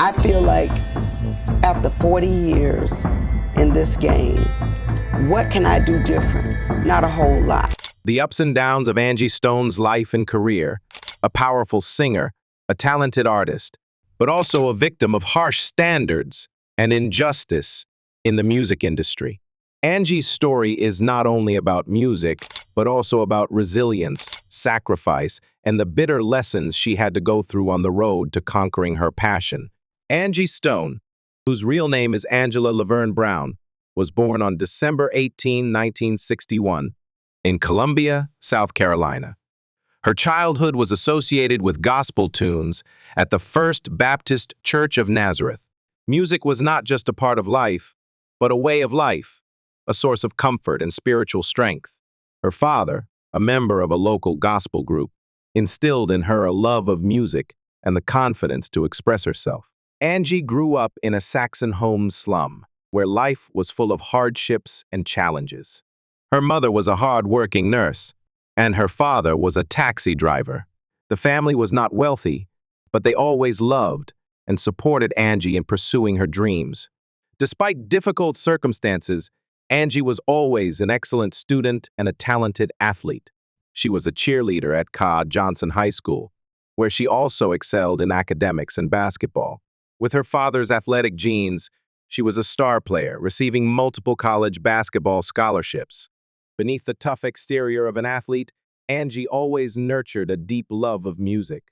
I feel like after 40 years in this game, what can I do different? Not a whole lot. The ups and downs of Angie Stone's life and career, a powerful singer, a talented artist, but also a victim of harsh standards and injustice in the music industry. Angie's story is not only about music, but also about resilience, sacrifice, and the bitter lessons she had to go through on the road to conquering her passion. Angie Stone, whose real name is Angela Laverne Brown, was born on December 18, 1961, in Columbia, South Carolina. Her childhood was associated with gospel tunes at the First Baptist Church of Nazareth. Music was not just a part of life, but a way of life, a source of comfort and spiritual strength. Her father, a member of a local gospel group, instilled in her a love of music and the confidence to express herself. Angie grew up in a Saxon home slum, where life was full of hardships and challenges. Her mother was a hard-working nurse, and her father was a taxi driver. The family was not wealthy, but they always loved and supported Angie in pursuing her dreams. Despite difficult circumstances, Angie was always an excellent student and a talented athlete. She was a cheerleader at Codd Johnson High School, where she also excelled in academics and basketball. With her father's athletic genes, she was a star player, receiving multiple college basketball scholarships. Beneath the tough exterior of an athlete, Angie always nurtured a deep love of music.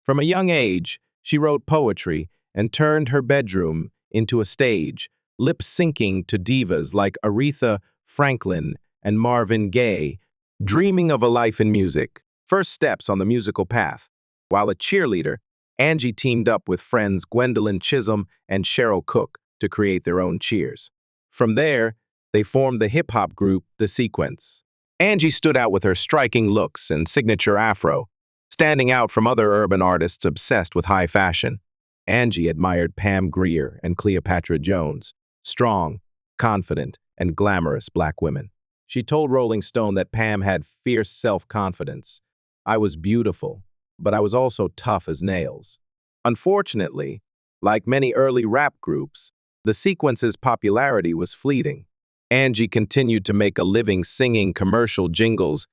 From a young age, she wrote poetry and turned her bedroom into a stage, lip-syncing to divas like Aretha Franklin and Marvin Gaye, dreaming of a life in music. First steps on the musical path. While a cheerleader, Angie teamed up with friends Gwendolyn Chisholm and Cheryl Cook to create their own cheers. From there, they formed the hip-hop group The Sequence. Angie stood out with her striking looks and signature afro, standing out from other urban artists obsessed with high fashion. Angie admired Pam Grier and Cleopatra Jones, strong, confident, and glamorous black women. She told Rolling Stone that Pam had fierce self-confidence. "I was beautiful, but I was also tough as nails." Unfortunately, like many early rap groups, The Sequence's popularity was fleeting. Angie continued to make a living singing commercial jingles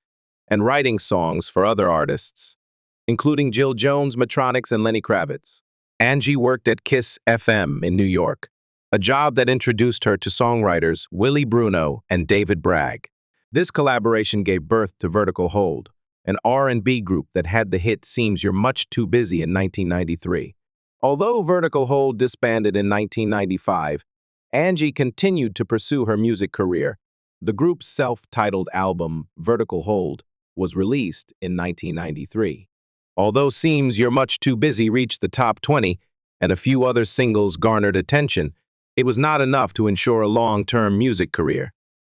and writing songs for other artists, including Jill Jones, Matronics, and Lenny Kravitz. Angie worked at Kiss FM in New York, a job that introduced her to songwriters Willie Bruno and David Bragg. This collaboration gave birth to Vertical Hold, an R&B group that had the hit Seems You're Much Too Busy in 1993. Although Vertical Hold disbanded in 1995, Angie continued to pursue her music career. The group's self-titled album, Vertical Hold, was released in 1993. Although Seems You're Much Too Busy reached the top 20 and a few other singles garnered attention, it was not enough to ensure a long-term music career.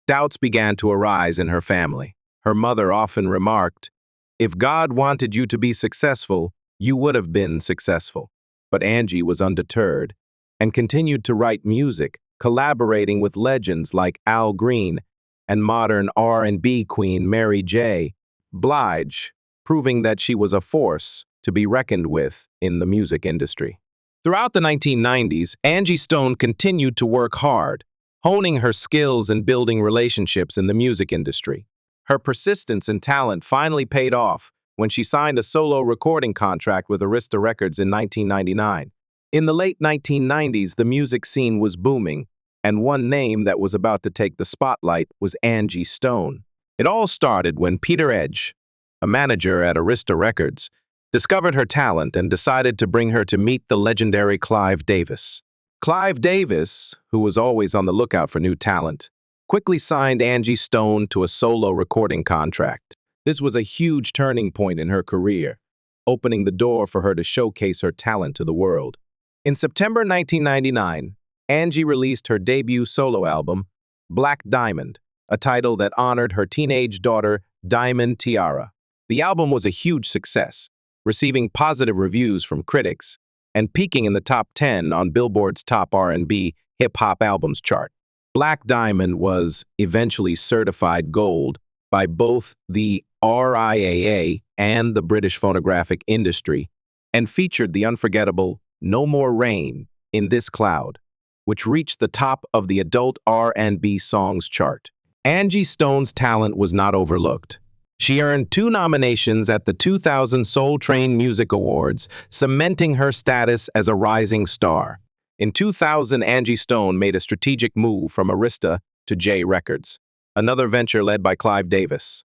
Doubts began to arise in her family. Her mother often remarked, "If God wanted you to be successful, you would have been successful." But Angie was undeterred and continued to write music, collaborating with legends like Al Green and modern R&B queen Mary J. Blige, proving that she was a force to be reckoned with in the music industry. Throughout the 1990s, Angie Stone continued to work hard, honing her skills and building relationships in the music industry. Her persistence and talent finally paid off when she signed a solo recording contract with Arista Records in 1999. In the late 1990s, the music scene was booming, and one name that was about to take the spotlight was Angie Stone. It all started when Peter Edge, a manager at Arista Records, discovered her talent and decided to bring her to meet the legendary Clive Davis. Clive Davis, who was always on the lookout for new talent, quickly signed Angie Stone to a solo recording contract. This was a huge turning point in her career, opening the door for her to showcase her talent to the world. In September 1999, Angie released her debut solo album, Black Diamond, a title that honored her teenage daughter, Diamond Tiara. The album was a huge success, receiving positive reviews from critics and peaking in the top 10 on Billboard's top R&B hip-hop albums chart. Black Diamond was eventually certified gold by both the RIAA and the British phonographic industry and featured the unforgettable No More Rain In This Cloud, which reached the top of the adult R&B songs chart. Angie Stone's talent was not overlooked. She earned 2 nominations at the 2000 Soul Train Music Awards, cementing her status as a rising star. In 2000, Angie Stone made a strategic move from Arista to J Records, another venture led by Clive Davis.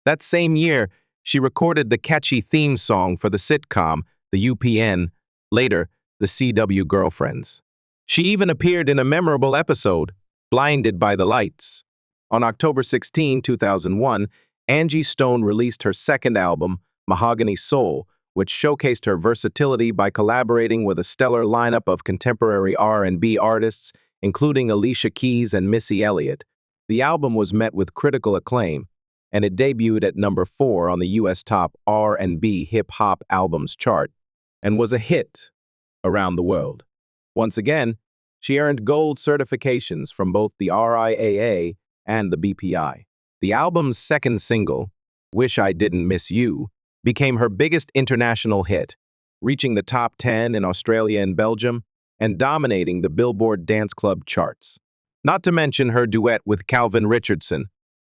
That same year, she recorded the catchy theme song for the sitcom, the UPN, later, the CW Girlfriends. She even appeared in a memorable episode, Blinded by the Lights. On October 16, 2001, Angie Stone released her second album, Mahogany Soul, which showcased her versatility by collaborating with a stellar lineup of contemporary R&B artists, including Alicia Keys and Missy Elliott. The album was met with critical acclaim, and it debuted at number 4 on the U.S. top R&B hip-hop albums chart, and was a hit around the world. Once again, she earned gold certifications from both the RIAA and the BPI. The album's second single, Wish I Didn't Miss You, became her biggest international hit, reaching the top 10 in Australia and Belgium and dominating the Billboard Dance Club charts. Not to mention her duet with Calvin Richardson,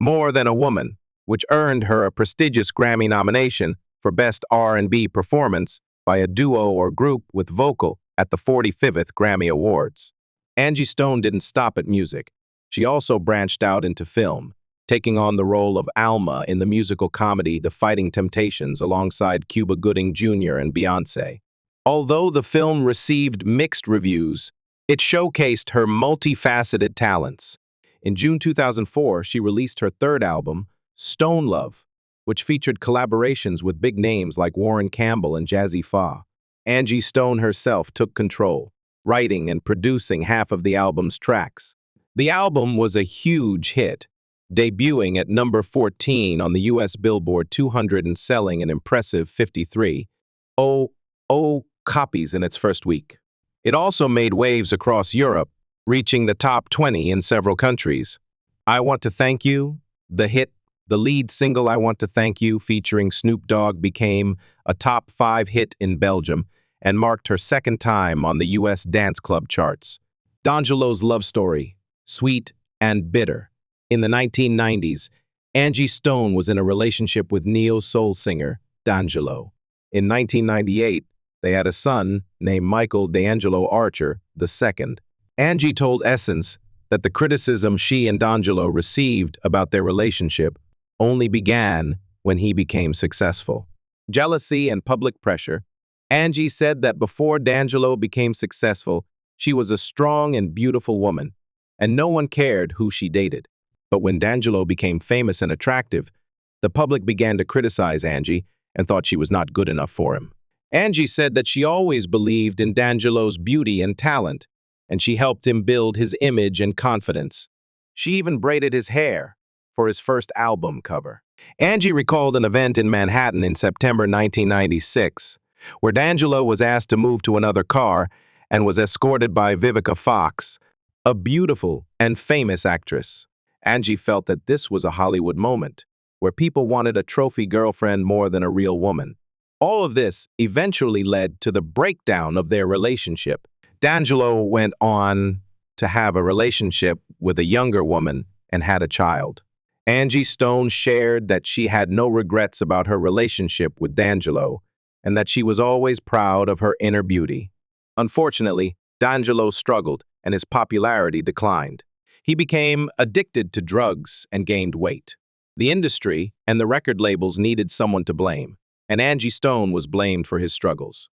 More Than a Woman, which earned her a prestigious Grammy nomination for Best R&B Performance by a duo or group with vocal at the 45th Grammy Awards. Angie Stone didn't stop at music. She also branched out into film, taking on the role of Alma in the musical comedy The Fighting Temptations alongside Cuba Gooding Jr. and Beyoncé. Although the film received mixed reviews, it showcased her multifaceted talents. In June 2004, she released her third album, Stone Love, which featured collaborations with big names like Warren Campbell and Jazzy Fa. Angie Stone herself took control, writing and producing half of the album's tracks. The album was a huge hit, debuting at number 14 on the U.S. Billboard 200 and selling an impressive 53,000 copies in its first week. It also made waves across Europe, reaching the top 20 in several countries. I Want to Thank You, the lead single I Want to Thank You featuring Snoop Dogg became a top 5 hit in Belgium and marked her second time on the U.S. dance club charts. D'Angelo's love story, Sweet and Bitter. In the 1990s, Angie Stone was in a relationship with neo-soul singer D'Angelo. In 1998, they had a son named Michael D'Angelo Archer II. Angie told Essence that the criticism she and D'Angelo received about their relationship only began when he became successful. Jealousy and public pressure. Angie said that before D'Angelo became successful, she was a strong and beautiful woman, and no one cared who she dated. But when D'Angelo became famous and attractive, the public began to criticize Angie and thought she was not good enough for him. Angie said that she always believed in D'Angelo's beauty and talent, and she helped him build his image and confidence. She even braided his hair for his first album cover. Angie recalled an event in Manhattan in September 1996, where D'Angelo was asked to move to another car and was escorted by Vivica Fox, a beautiful and famous actress. Angie felt that this was a Hollywood moment, where people wanted a trophy girlfriend more than a real woman. All of this eventually led to the breakdown of their relationship. D'Angelo went on to have a relationship with a younger woman and had a child. Angie Stone shared that she had no regrets about her relationship with D'Angelo and that she was always proud of her inner beauty. Unfortunately, D'Angelo struggled and his popularity declined. He became addicted to drugs and gained weight. The industry and the record labels needed someone to blame, and Angie Stone was blamed for his struggles.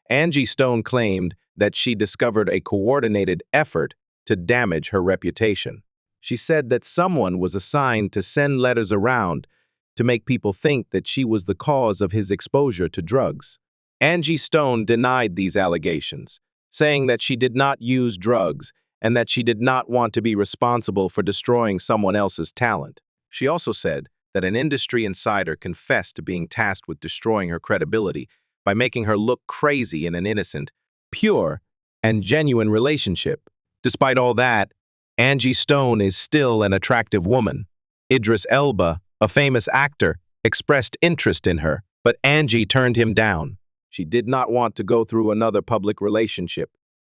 Angie Stone claimed that she discovered a coordinated effort to damage her reputation. She said that someone was assigned to send letters around to make people think that she was the cause of his exposure to drugs. Angie Stone denied these allegations, saying that she did not use drugs and that she did not want to be responsible for destroying someone else's talent. She also said that an industry insider confessed to being tasked with destroying her credibility by making her look crazy in an innocent, pure, and genuine relationship. Despite all that, Angie Stone is still an attractive woman. Idris Elba, a famous actor, expressed interest in her, but Angie turned him down. She did not want to go through another public relationship,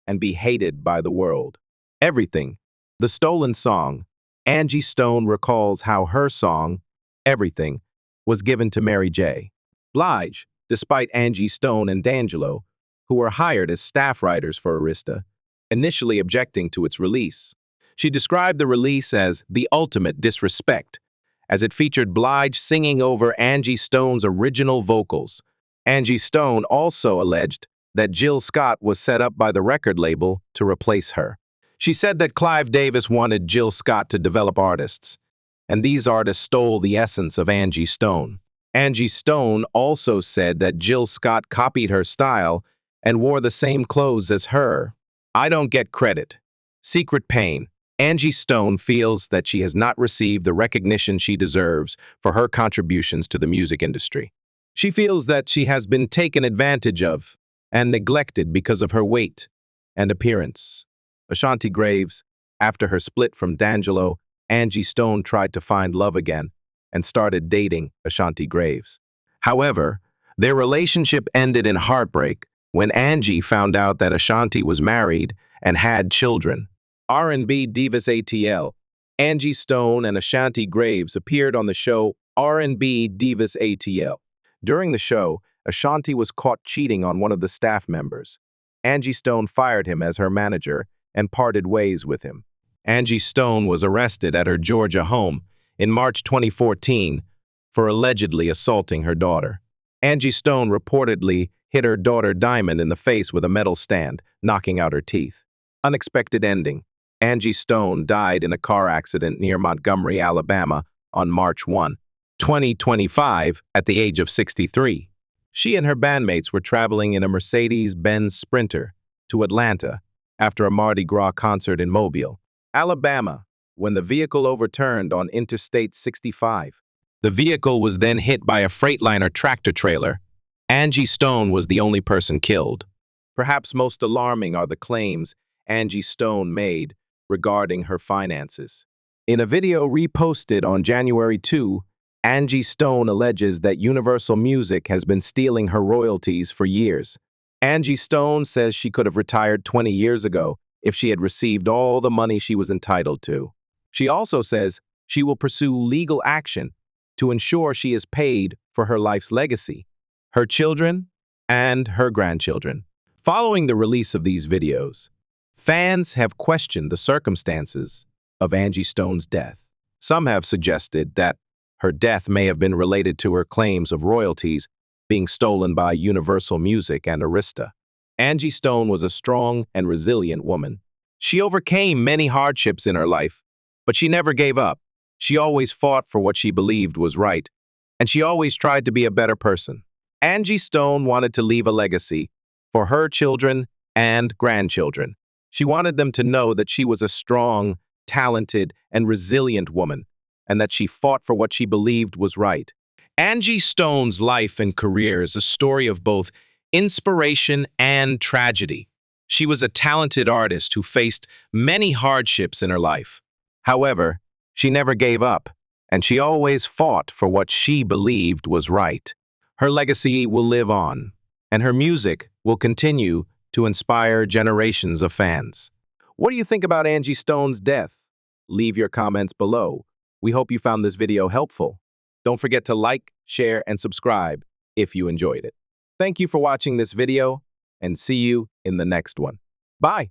and be hated by the world. Everything. The stolen song. Angie Stone recalls how her song, Everything, was given to Mary J. Blige, despite Angie Stone and D'Angelo, who were hired as staff writers for Arista, initially objecting to its release. She described the release as the ultimate disrespect, as it featured Blige singing over Angie Stone's original vocals. Angie Stone also alleged that Jill Scott was set up by the record label to replace her. She said that Clive Davis wanted Jill Scott to develop artists, and these artists stole the essence of Angie Stone. Angie Stone also said that Jill Scott copied her style and wore the same clothes as her. I don't get credit. Secret pain. Angie Stone feels that she has not received the recognition she deserves for her contributions to the music industry. She feels that she has been taken advantage of and neglected because of her weight and appearance. Ashanti Graves, after her split from D'Angelo, Angie Stone tried to find love again and started dating Ashanti Graves. However, their relationship ended in heartbreak when Angie found out that Ashanti was married and had children. R&B Divas ATL. Angie Stone and Ashanti Graves appeared on the show R&B Divas ATL. During the show, Ashanti was caught cheating on one of the staff members. Angie Stone fired him as her manager and parted ways with him. Angie Stone was arrested at her Georgia home in March 2014 for allegedly assaulting her daughter. Angie Stone reportedly hit her daughter Diamond in the face with a metal stand, knocking out her teeth. Unexpected ending. Angie Stone died in a car accident near Montgomery, Alabama on March 1, 2025, at the age of 63. She and her bandmates were traveling in a Mercedes-Benz Sprinter to Atlanta after a Mardi Gras concert in Mobile, Alabama, when the vehicle overturned on Interstate 65. The vehicle was then hit by a Freightliner tractor-trailer. Angie Stone was the only person killed. Perhaps most alarming are the claims Angie Stone made regarding her finances. In a video reposted on January 2, Angie Stone alleges that Universal Music has been stealing her royalties for years. Angie Stone says she could have retired 20 years ago if she had received all the money she was entitled to. She also says she will pursue legal action to ensure she is paid for her life's legacy, her children, and her grandchildren. Following the release of these videos, fans have questioned the circumstances of Angie Stone's death. Some have suggested that her death may have been related to her claims of royalties being stolen by Universal Music and Arista. Angie Stone was a strong and resilient woman. She overcame many hardships in her life, but she never gave up. She always fought for what she believed was right, and she always tried to be a better person. Angie Stone wanted to leave a legacy for her children and grandchildren. She wanted them to know that she was a strong, talented, and resilient woman, and that she fought for what she believed was right. Angie Stone's life and career is a story of both inspiration and tragedy. She was a talented artist who faced many hardships in her life. However, she never gave up, and she always fought for what she believed was right. Her legacy will live on, and her music will continue to inspire generations of fans. What do you think about Angie Stone's death? Leave your comments below. We hope you found this video helpful. Don't forget to like, share, and subscribe if you enjoyed it. Thank you for watching this video, and see you in the next one. Bye!